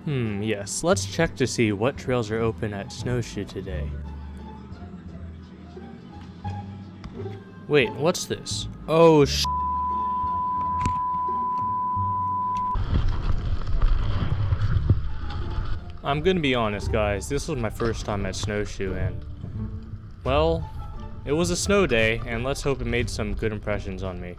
Yes, let's check to see what trails are open at Snowshoe today. Wait, what's this? Oh, I'm gonna be honest, guys, this was my first time at Snowshoe, and, well, it was a snow day, and let's hope it made some good impressions on me.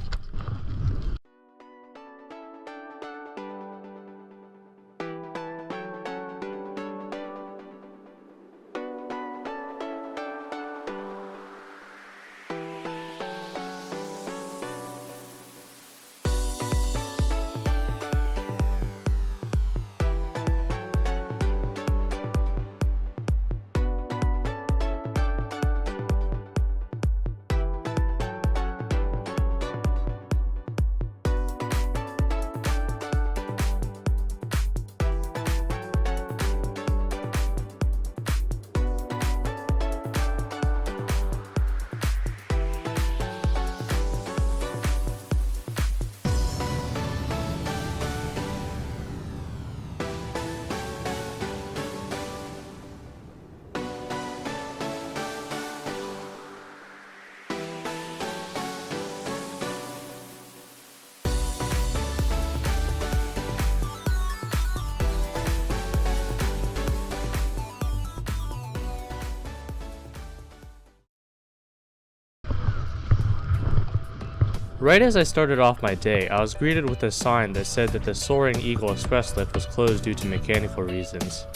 Right as I started off my day, I was greeted with a sign that said that the Soaring Eagle Express lift was closed due to mechanical reasons.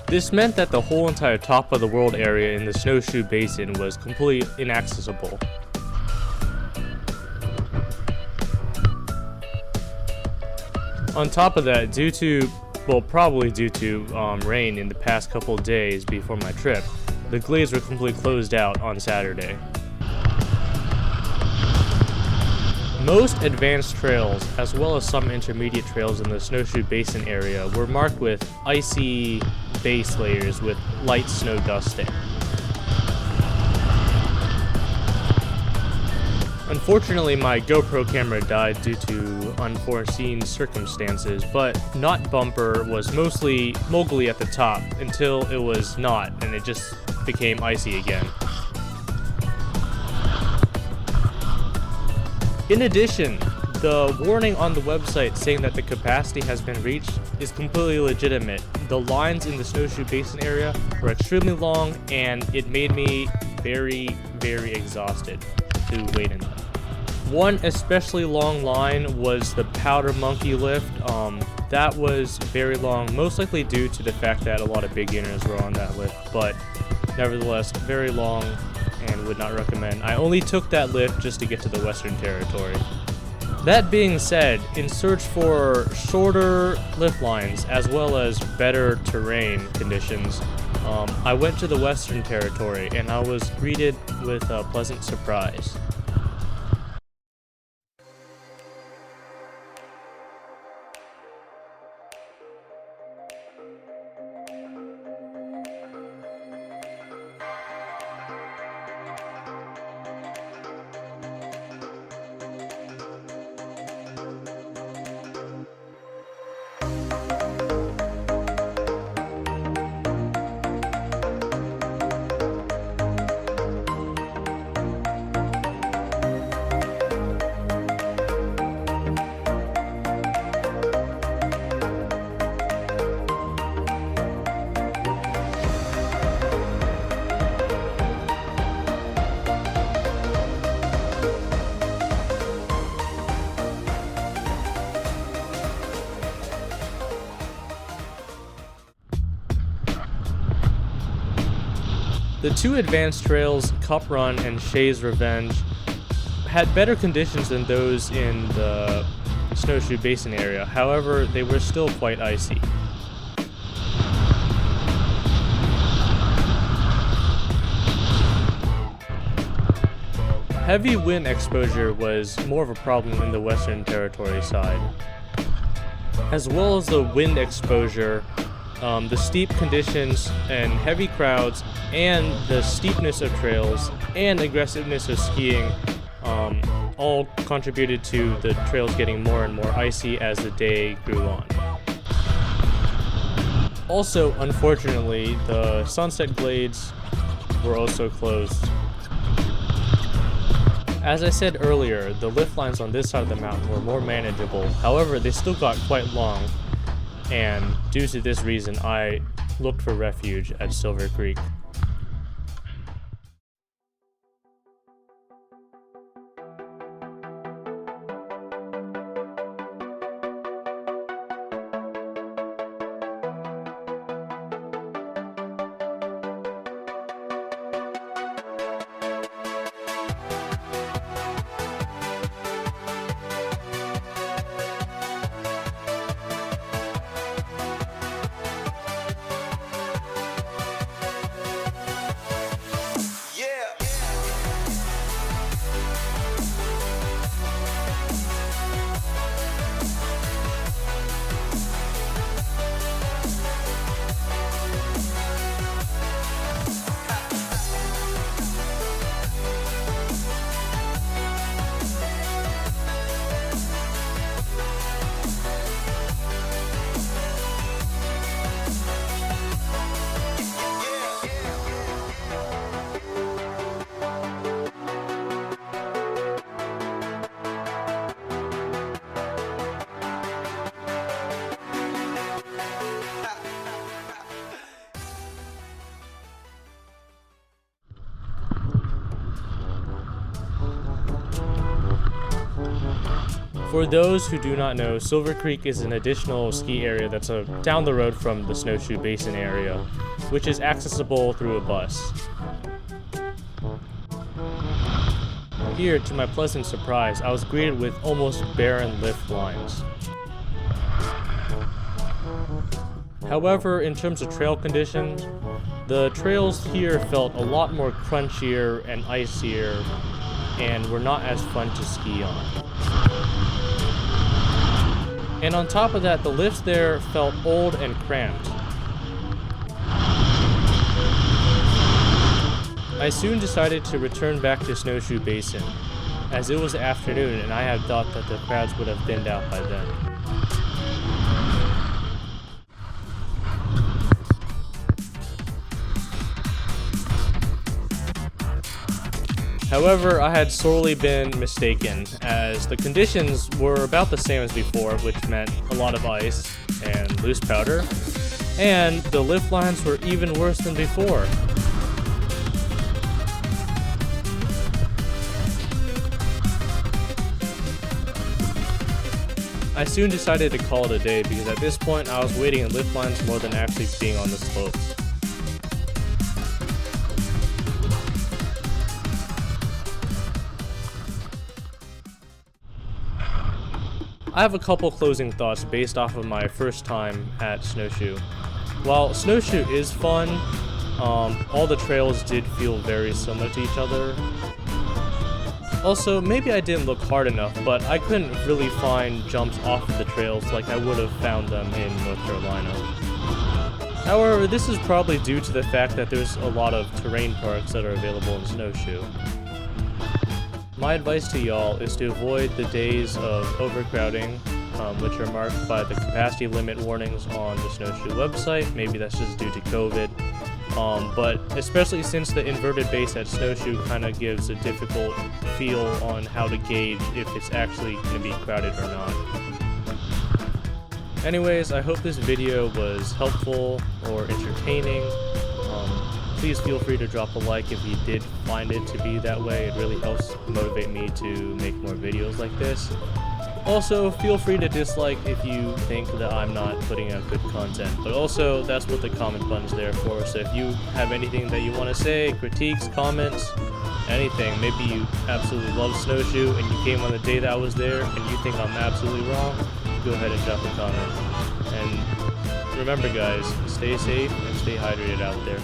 This meant that the whole entire top of the world area in the Snowshoe Basin was completely inaccessible. On top of that, probably due to rain in the past couple of days before my trip, the glades were completely closed out on Saturday. Most advanced trails, as well as some intermediate trails in the Snowshoe Basin area, were marked with icy base layers with light snow dusting. Unfortunately, my GoPro camera died due to unforeseen circumstances, but Knot Bumper was mostly mogully at the top until it was not, and it just became icy again. In addition, the warning on the website saying that the capacity has been reached is completely legitimate. The lines in the Snowshoe Basin area were extremely long, and it made me very, very exhausted to wait in them. One especially long line was the Powder Monkey lift. That was very long, most likely due to the fact that a lot of beginners were on that lift, but nevertheless, very long and would not recommend. I only took that lift just to get to the Western Territory. That being said, in search for shorter lift lines as well as better terrain conditions, I went to the Western Territory and I was greeted with a pleasant surprise. The two advanced trails, Cupp Run and Shay's Revenge, had better conditions than those in the Snowshoe Basin area. However, they were still quite icy. Heavy wind exposure was more of a problem in the Western Territory side. As well as the wind exposure, the steep conditions and heavy crowds and the steepness of trails and aggressiveness of skiing all contributed to the trails getting more and more icy as the day grew on. Also, unfortunately, the sunset glades were also closed. As I said earlier, the lift lines on this side of the mountain were more manageable. However, they still got quite long, and due to this reason, I looked for refuge at Silver Creek. For those who do not know, Silver Creek is an additional ski area that's down the road from the Snowshoe Basin area, which is accessible through a bus. Here, to my pleasant surprise, I was greeted with almost barren lift lines. However, in terms of trail conditions, the trails here felt a lot more crunchier and icier, and were not as fun to ski on. And on top of that, the lifts there felt old and cramped. I soon decided to return back to Snowshoe Basin, as it was afternoon and I had thought that the crowds would have thinned out by then. However, I had sorely been mistaken, as the conditions were about the same as before, which meant a lot of ice and loose powder, and the lift lines were even worse than before. I soon decided to call it a day because at this point I was waiting in lift lines more than actually being on the slopes. I have a couple closing thoughts based off of my first time at Snowshoe. While Snowshoe is fun, all the trails did feel very similar to each other. Also, maybe I didn't look hard enough, but I couldn't really find jumps off of the trails like I would have found them in North Carolina. However, this is probably due to the fact that there's a lot of terrain parks that are available in Snowshoe. My advice to y'all is to avoid the days of overcrowding, which are marked by the capacity limit warnings on the Snowshoe website. Maybe that's just due to COVID. But especially since the inverted base at Snowshoe kind of gives a difficult feel on how to gauge if it's actually going to be crowded or not. Anyways, I hope this video was helpful or entertaining. Please feel free to drop a like if you did find it to be that way. It really helps motivate me to make more videos like this. Also, feel free to dislike if you think that I'm not putting out good content. But also, that's what the comment button's there for. So if you have anything that you want to say, critiques, comments, anything, maybe you absolutely love Snowshoe and you came on the day that I was there and you think I'm absolutely wrong, go ahead and drop a comment. And remember guys, stay safe and stay hydrated out there.